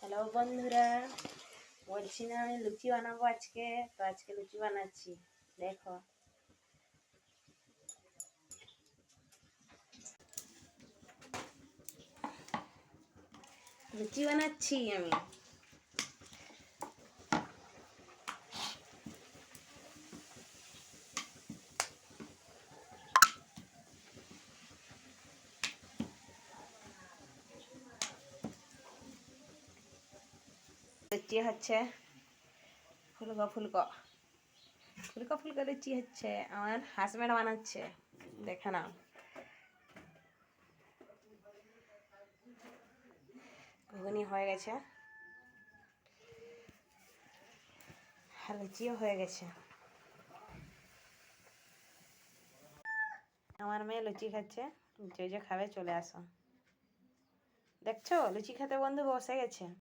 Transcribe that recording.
Hello বন্ধুরা, বলছি না আমি লুচি বানাবো আজকে। তো আজকে লুচি বানাচ্ছি, দেখো। লুচি বানাচ্ছি আমি। লুচি হচ্ছে ফুলকো ফুলকো ফুলকো ফুলকো লুচি হচ্ছে, আমার হাজব্যান্ড বানাচ্ছে, দেখে নাও। ঘুগনি হয়ে গেছে, লুচিও হয়ে গেছে। আমার মেয়ে লুচি খাচ্ছে, যে যে খাবে চলে আসো। দেখছো লুচি খেতে বন্ধু বসে গেছে।